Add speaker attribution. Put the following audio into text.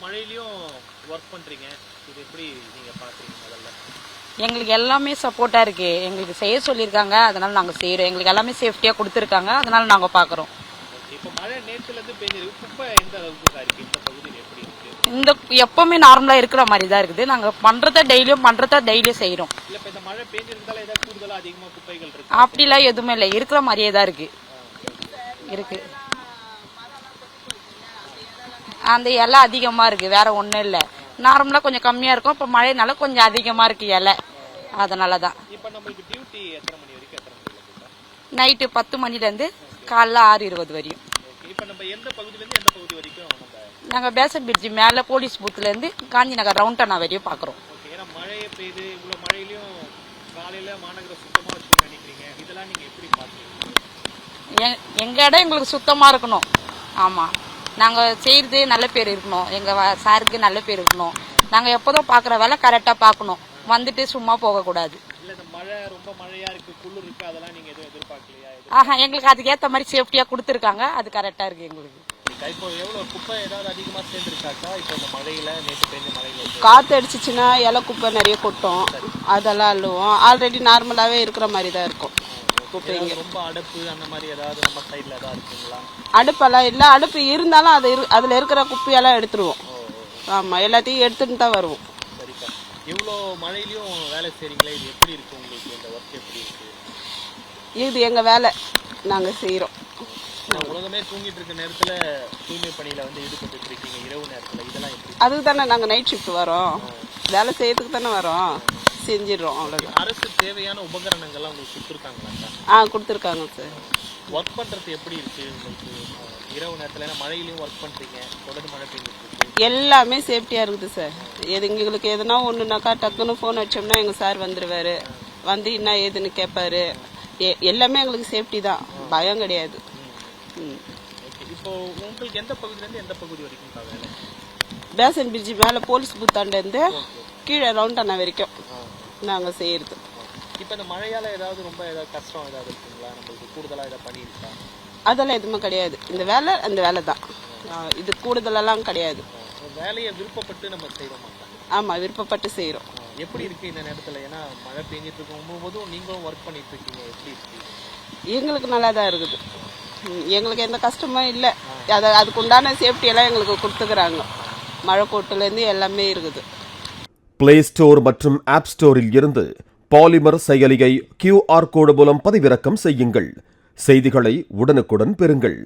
Speaker 1: மழையிலயும் work பண்றீங்க, இது எப்படி நீங்க பாக்குறீங்க? முதல்ல
Speaker 2: எங்களுக்கு எல்லாமே சப்போர்ட்டா இருக்கு. எங்களுக்கு செய்ய சொல்லியிருக்காங்க, அதனால நாங்க செய்யறோம். எங்களுக்கு எல்லாமே சேஃப்டியா கொடுத்துருக்காங்க, அதனால நாங்க பாக்குறோம்.
Speaker 1: இப்ப மழை நேற்றுல இருந்து பெய்ஞ்சிருக்கு, குப்பை எந்த அளவுக்கு இருக்கு இந்த பகுதியில், எப்படி இருக்கு?
Speaker 2: இந்த எப்பவுமே நார்மலா இருக்கிற மாதிரி தான் இருக்குது. நாங்க பண்றத டெய்லியும் செய்யறோம்.
Speaker 1: இல்ல இப்ப இந்த மழை பெய்ஞ்சிருந்தால ஏதாவது கூடுதலா அதிகமா குப்பைகள் இருக்கு?
Speaker 2: அப்படிலாம் எதுவுமே இல்லை, இருக்கிற மாதிரியே தான் இருக்கு. அந்த இலை அதிகமா இருக்கு, வேற ஒண்ணும் இல்ல. நார்மலா கொஞ்சம் கம்மியா இருக்கும், இப்ப மழைனால கொஞ்சம் அதிகமா இருக்கு இலை, அதனாலதான்.
Speaker 1: இப்ப நம்மளுக்கு டியூட்டி எத்தனை மணி வரைக்கும், எத்தனை மணி?
Speaker 2: நைட்டு 10 மணில இருந்து காலைல 6:20 வரையும்.
Speaker 1: இப்ப நம்ம எந்த பகுதியில இருந்து எந்த பகுதி வரைக்கும்
Speaker 2: நாங்க பேசன் பிரிட்ஜ் மேல போலீஸ் பூத்துல இருந்து காந்தி நகர் ரவுண்டனா வரையும் பாக்குறோம்.
Speaker 1: ஏன்னா மழை பெய்யுது, இவ்வளவு மழையிலயும் காலையில மாநகர சுத்தமா வச்சுக்கணும்னு நினைக்கிறீங்க, இதெல்லாம் நீங்க எப்படி பாக்குறீங்க?
Speaker 2: எங்க இடம் எங்களுக்கு சுத்தமா இருக்கணும். ஆமா, நாங்க செய்யறது நல்ல பேர் இருக்கணும், எங்க சாருக்கு நல்ல பேர் இருக்கணும். நாங்க எப்போதும் பாக்குற வேலை கரெக்டா பாக்கணும், வந்துட்டு சும்மா போக கூடாது.
Speaker 1: இல்ல இந்த மழை ரொம்ப மழையா இருக்கு, குளிர் இருக்கு, அதெல்லாம் நீங்க எதுவும் எதிர்பார்க்கலையா?
Speaker 2: எங்களுக்கு அதுக்கு ஏத்த மாதிரி சேஃப்டியா கொடுத்துருக்காங்க, அது கரெக்டா இருக்கு எங்களுக்கு.
Speaker 1: இப்போ எவ்வளவு குப்பை ஏதாவது அதிகமா சேர்ந்துருக்காக்கா? இப்போ இந்த மழையில, நேற்று பெய்ஞ்ச மழையில
Speaker 3: காற்று அடிச்சிச்சுன்னா இலை குப்பை நிறைய கொட்டும், அதெல்லாம் அள்ளுவோம். ஆல்ரெடி நார்மலாகவே இருக்கிற மாதிரி தான் இருக்கும் குப்பைங்க.
Speaker 1: ரொம்ப அடுப்பு அந்த மாதிரி ஏதாவது நம்ம சைடில் ஏதாவது இருக்குங்களா?
Speaker 3: அடுப்பெல்லாம் இல்லை, அடுப்பு இருந்தாலும் அதில் இருக்கிற குப்பையெல்லாம் எடுத்துருவோம். ஆமாம், எல்லாத்தையும் எடுத்துட்டு தான் வருவோம்.
Speaker 1: சரிக்கா, இவ்வளோ மழையிலையும் வேலை செய்கிறீங்களே, இது எப்படி இருக்கு உங்களுக்கு? இந்த ஒர்க் எப்படி இருக்கு?
Speaker 3: இது எங்கள் வேலை, நாங்கள் செய்கிறோம்.
Speaker 1: உலகமே தூங்கிட்டு இருக்க நேரத்துல தூய்மை பணியில வந்து ஈடுபட்டு இருக்கீங்க இரவு நேரத்துல, இதெல்லாம் எப்படி?
Speaker 3: அதுக்கு தானே நாங்கள் நைட் ஷிஃப்ட் வரோம், வேலை செய்யறதுக்கு தானே வரோம், செஞ்சிடுறோம், அவ்வளோதான்.
Speaker 1: அரசு தேவையான உபகரணங்கள்லாம் உங்களுக்கு கொடுத்துருக்காங்களா?
Speaker 3: கொடுத்துருக்காங்க சார்.
Speaker 1: ஒர்க் பண்றது எப்படி இருக்கு உங்களுக்கு இரவு நேரத்துல? ஏன்னா மழையிலையும் ஒர்க் பண்றீங்க, தொடர்ந்து மழை பெய்ஞ்சிட்டு இருக்கு.
Speaker 3: எல்லாமே சேஃப்டியா இருக்குது சார். எங்களுக்கு எதுனா ஒண்ணுனாக்கா டக்குன்னு போன் அடிச்சோம்னா எங்க சார் வந்துருவாரு, வந்து என்ன ஏதுன்னு கேட்பாரு. எல்லாமே எங்களுக்கு சேஃப்டி தான், பயம் கிடையாது.
Speaker 1: இப்போ உங்களுக்கு எந்த பகுதியில இருந்து எந்த பகுதி வரைக்கும் வேலை?
Speaker 3: பேசன் பிரிட்ஜ் மேல போலீஸ் புத்தாண்ட இருந்து கீழே ரவுண்டனா வரைக்கும் நாங்க செய்யறது.
Speaker 1: இப்ப இந்த மழையால ஏதாவது ரொம்ப ஏதாவது கஷ்டம் ஏதாவது இருக்குங்களா? நம்மளுக்கு கூடுதலா ஏதாவது பண்ணி இருக்கா?
Speaker 3: அதெல்லாம் எதுவுமே கிடையாது, இந்த வேலை அந்த வேலை தான், இது கூடுதலெல்லாம் கிடையாது.
Speaker 1: வேலையை விருப்பப்பட்டு நம்ம செய்யறோம்.
Speaker 3: ஆமா, விருப்பப்பட்டு செய்யறோம்.
Speaker 1: எப்படி இருக்கு இந்த நேரத்துல? ஏன்னா மழை பெஞ்சிட்டு இருக்கும் போதும் நீங்களும் ஒர்க் பண்ணிட்டு இருக்கீங்க, எப்படி இருக்கு?
Speaker 3: எங்களுக்கு நல்லா தான் இருக்குது, எங்களுக்கு எந்த கஷ்டமும் இல்லை. அதுக்கு உண்டான சேஃப்டி எல்லாம் எங்களுக்கு கொடுத்துக்கிறாங்க, மழை கோட்டுல இருந்து எல்லாமே இருக்குது.
Speaker 4: பிளே ஸ்டோர் மற்றும் ஆப் ஸ்டோரில் இருந்து பாலிமர் செயலியை QR கோடு மூலம் பதிவிறக்கம் செய்யுங்கள். செய்திகளை உடனுக்குடன் பெறுங்கள்.